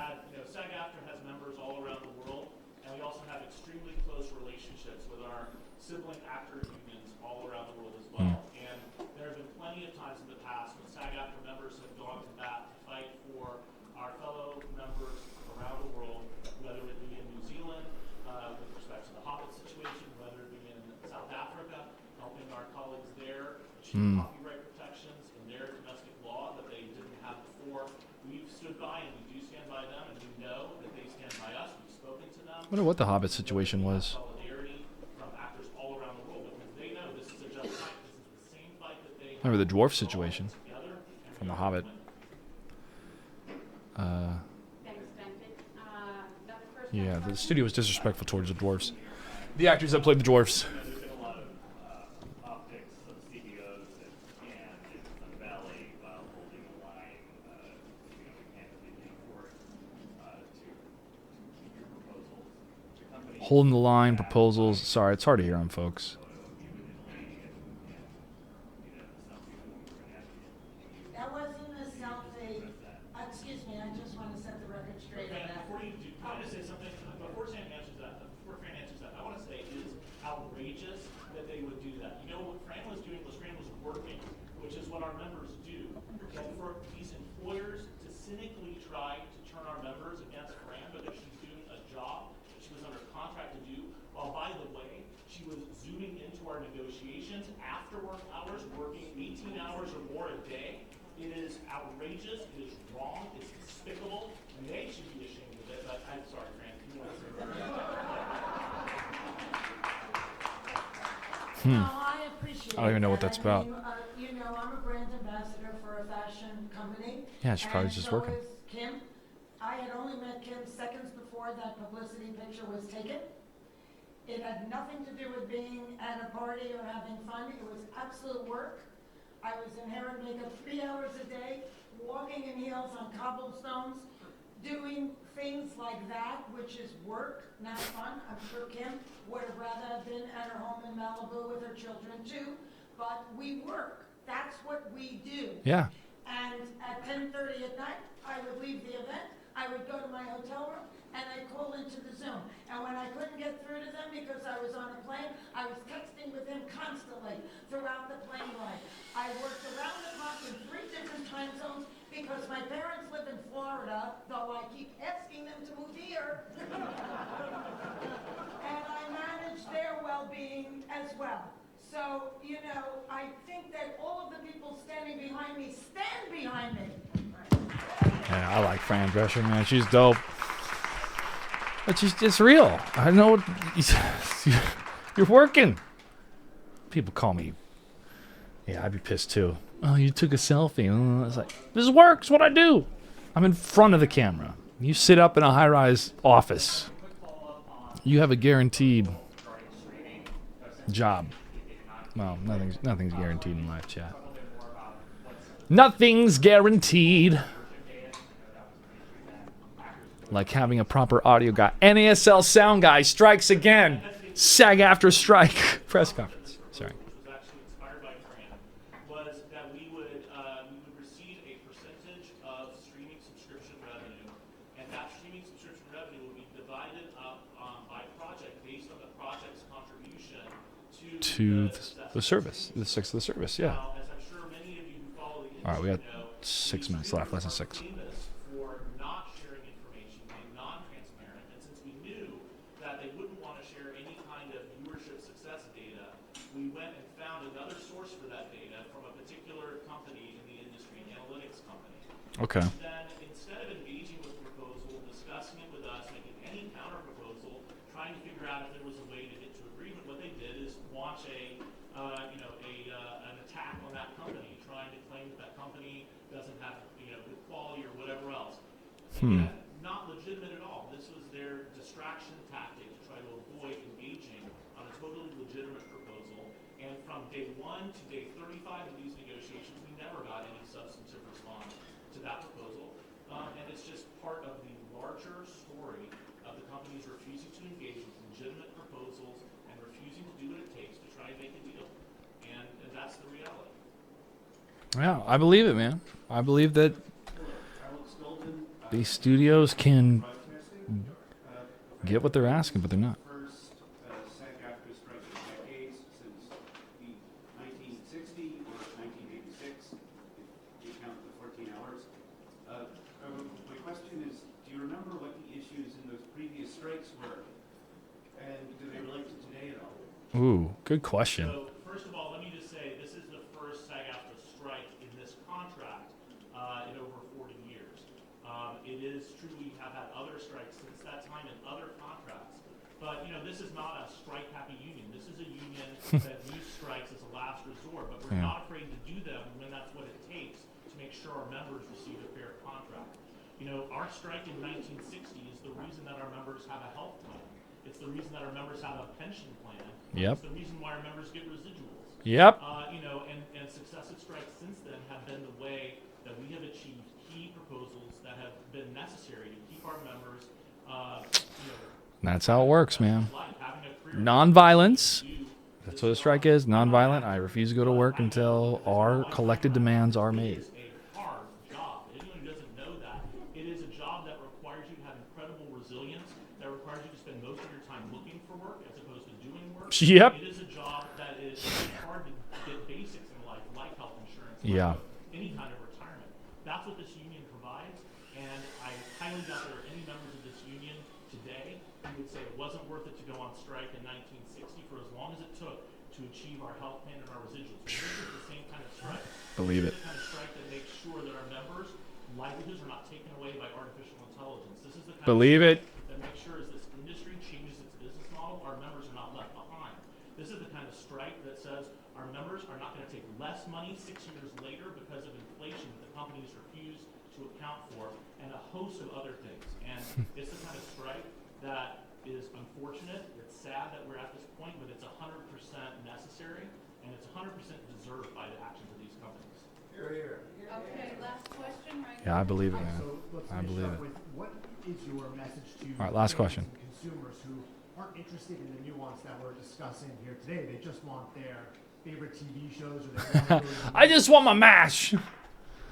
SAG-AFTRA has members all around the world, and we also have extremely close relationships with our sibling actor unions all around the world as well. And there have been plenty of times in the past when SAG-AFTRA members have gone to bat to fight for our fellow members around the world, whether it be in New Zealand with respect to the Hobbit situation, whether it be in South Africa, helping our colleagues there achieve copyright protections in their domestic law that they didn't have before. We've stood by and we do stand by them, and we know that they stand by us. We've spoken to them. I wonder what the Hobbit situation was. Solidarity from actors all around the world, because they know this is a just fight. This is the same fight that they Remember the dwarf situation from the Hobbit. Thanks, Duncan. Now the first Yeah, the studio was disrespectful towards the dwarves. The actors that played the dwarves. There's been a lot of optics of CEOs and in the valley holding the line, candidly being forced to keep your proposals. The company Holding the line, proposals. Sorry, it's hard to hear on folks. That wasn't a selfie. Excuse me, I just want to set the record straight on that. Before you do, can I just say something? Before Fran answers that, I want to say it is outrageous that they would do that. You know what Fran was doing was Fran was working, which is what our members do. And for these employers to cynically try to turn our members against Fran because she's doing a job that she was under contract to do, while by the way, she was zooming into our negotiations after work hours, working 18 hours or more a day. It is outrageous, it is wrong, it's despicable, and they should be ashamed of it, but I'm sorry, Fran, you want to say that? No, I appreciate I don't even know what that. that's about. I mean, you know, I'm a brand ambassador for a fashion company. Yeah, she's probably just working. And so is Kim. I had only met Kim seconds before that publicity picture was taken. It had nothing to do with being at a party or having fun. It was absolute work. I was in hair and makeup 3 hours a day, walking in heels on cobblestones, doing things like that, which is work, not fun. I'm sure Kim would have rather have been at her home in Malibu with her children too, but we work. That's what we do. Yeah. And at 10:30 at night, I would leave the event, I would go to my hotel room, and I'd call into the Zoom. And when I couldn't get through to them because I was on a plane, I was texting with them constantly throughout the plane ride. I worked time zones because my parents live in Florida, though I keep asking them to move here. And I manage their well-being as well. So, you know, I think that all of the people standing behind me stand behind me. Yeah, I like Fran Drescher, man. She's dope. But it's real. I know you're working. People call me. Yeah, I'd be pissed too. Oh, you took a selfie. It's like, this work. It's what I do. I'm in front of the camera. You sit up in a high-rise office. You have a guaranteed job. Well, nothing's guaranteed in live chat. Nothing's guaranteed. Like having a proper audio guy. NASL sound guy strikes again. SAG-AFTRA strike. Press conference. Sorry. Was actually inspired by Fran, was that we would receive a percentage of streaming subscription revenue, and that streaming subscription revenue would be divided up by project based on the project's contribution to the service, the success of the service. Yeah. Now, as I'm sure many of you who follow the All right, we got know, 6 minutes left. Less than 6. famous for not sharing information, being non-transparent, and since we knew that they wouldn't want to share any kind of viewership success data, we went and found another source for that data from a particular company in the industry, an analytics company. Okay. And then instead of engaging with the proposal, discussing it with us, making any counter proposal, trying to figure out if there was a way to get to agreement, what they did is launch an attack on that company, trying to claim that that company doesn't have good quality or whatever else. Again, not legitimate at all. This was their distraction tactic to try to avoid engaging on a totally legitimate proposal. And from day 1 to day 35 of these negotiations, we never got any substantive response to that proposal. And it's just part of the larger story of the companies refusing to engage with legitimate proposals and refusing to do what it takes to try and make a deal. And that's the reality. Yeah, I believe it, man. I believe that these studios can get what they're asking, but they're not. First SAG-AFTRA strike in decades, since the 1960 or 1986, if you count the 14 hours. My question is, do you remember what the issues in those previous strikes were? And do they relate to today at all? Ooh, good question. So, first of all, let me just say this is the first SAG-AFTRA strike in this contract in over 40 years. It is true we have had other strikes since that time in other contracts, but this is not a strike-happy union. This is a union that views strikes as a last resort, but we're not afraid to do them when that's what it takes to make sure our members receive a fair contract. Our strike in 1960 is the reason that our members have a health plan. It's the reason that our members have a pension plan. Yep. It's the reason why our members get residuals. Yep. And successive strikes since then have been the way that we have achieved key proposals that have been necessary to keep our members, That's how it works, man. Non-violence. That's what a strike is. Non-violent. I refuse to go to work until our collected demands are made. It is a hard job. Anyone who doesn't know that, it is a job that requires you to have incredible resilience, that requires you to spend most of your time looking for work as opposed to doing work. Yep. It is a job that is hard to get basics in life, like health insurance, Yeah. any kind of retirement. That's what this union provides, and I highly doubt there are any members of this union today who would say it wasn't worth it to go on strike in 1960 for as long as it took to achieve our health plan and our residuals. This is the same kind of strike. Believe This it. is the kind of strike that makes sure that our members' livelihoods are not taken away by artificial intelligence. This is the kind Believe of it. strike that makes sure as this industry changes its business model, our members are not left behind. This is the kind of strike that says our members are not going to take less money 6 years later because of inflation that the companies refuse to account for, and a host of other things. And it's the kind of strike that is unfortunate. It's sad that we're at this point, but it's 100% necessary, and it's 100% deserved by the actions of these companies. Okay, last question, right? Yeah, I believe it, man. So let's I finish believe up it. with what is your message to All right, last fans question. and consumers who aren't interested in the nuance that we're discussing here today? They just want their favorite TV shows or they want to go to the I just want my MASH.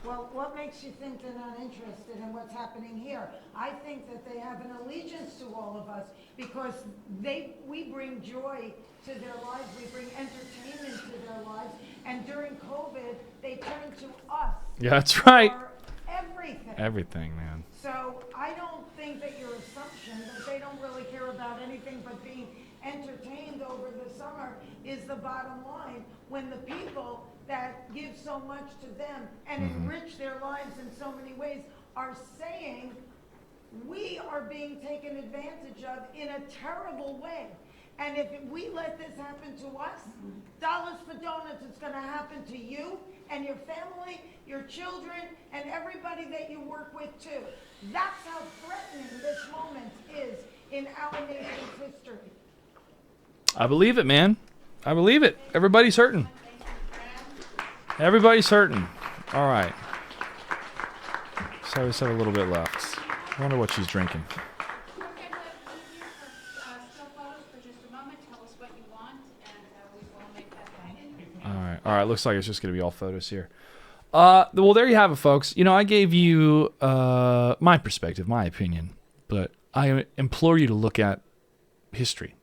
Well, what makes you think they're not interested in what's happening here? I think that they have an allegiance to all of us because we bring joy to their lives, we bring entertainment to their lives, and during COVID, they turned to us. Yeah, that's right. For everything. Everything, man. So I don't think that your assumption that they don't really care about anything but being entertained over the summer is the bottom line, when the people that give so much to them and enrich their lives in so many ways are saying we are being taken advantage of in a terrible way. And if we let this happen to us, dollars for donuts, it's going to happen to you and your family, your children, and everybody that you work with too. That's how threatening this moment is in our nation's history. I believe it, man. I believe it. Everybody's hurting. Everybody's hurting. All right. So we just have a little bit left. I wonder what she's drinking. All right. Looks like it's just going to be all photos here. Well, there you have it, folks. You know, I gave you my perspective, my opinion, but I implore you to look at history.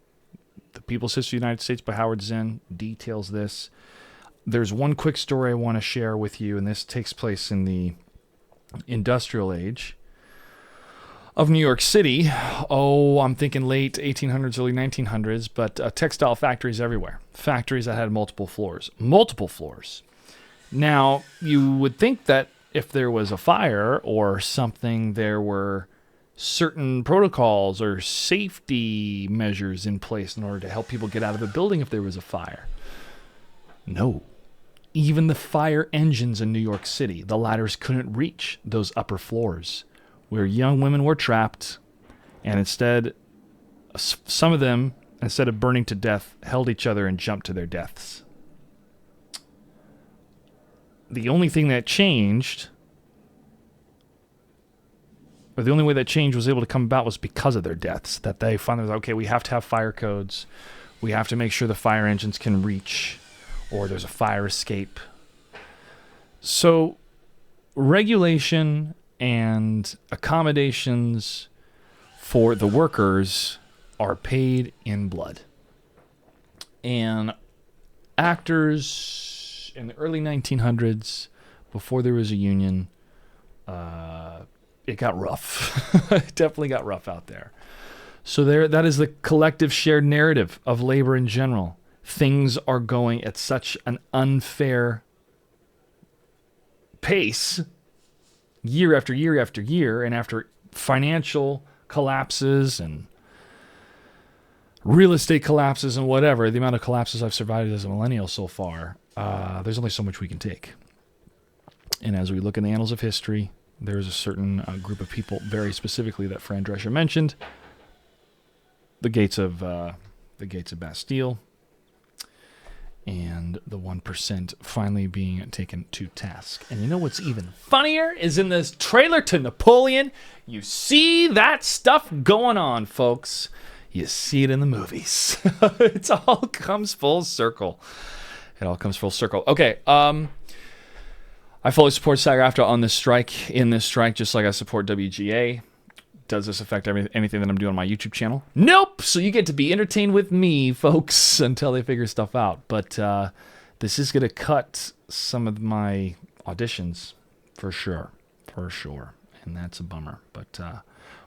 The People's History of the United States by Howard Zinn details this. There's one quick story I want to share with you, and this takes place in the industrial age of New York City. Oh, I'm thinking late 1800s, early 1900s, but textile factories everywhere. Factories that had multiple floors. Multiple floors. Now, you would think that if there was a fire or something, there were certain protocols or safety measures in place in order to help people get out of a building if there was a fire. No. Even the fire engines in New York City, the ladders couldn't reach those upper floors where young women were trapped, and instead, some of them, instead of burning to death, held each other and jumped to their deaths. The only thing that changed, or the only way that change was able to come about, was because of their deaths. That they finally was, okay, we have to have fire codes. We have to make sure the fire engines can reach, or there's a fire escape. So regulation and accommodations for the workers are paid in blood. And actors in the early 1900s, before there was a union, it got rough. It definitely got rough out there. So that is the collective shared narrative of labor in general. Things are going at such an unfair pace year after year after year, and after financial collapses and real estate collapses and whatever, the amount of collapses I've survived as a millennial so far, there's only so much we can take. And as we look in the annals of history, there's a certain group of people, very specifically that Fran Drescher mentioned, the gates of Bastille, and the 1% finally being taken to task. And you know what's even funnier is in this trailer to Napoleon, you see that stuff going on, folks. You see it in the movies. It all comes full circle. It all comes full circle. Okay, I fully support SAG-AFTRA on this strike, in this strike, just like I support WGA. Does this affect anything that I'm doing on my YouTube channel? Nope! So you get to be entertained with me, folks, until they figure stuff out. But this is going to cut some of my auditions, for sure. For sure. And that's a bummer. But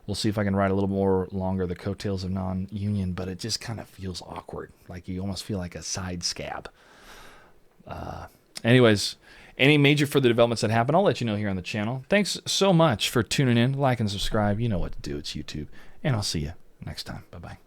we'll see if I can ride a little more longer the coattails of non-union, but it just kind of feels awkward. Like you almost feel like a side scab. Anyways, any major further developments that happen, I'll let you know here on the channel. Thanks so much for tuning in. Like and subscribe. You know what to do. It's YouTube. And I'll see you next time. Bye-bye.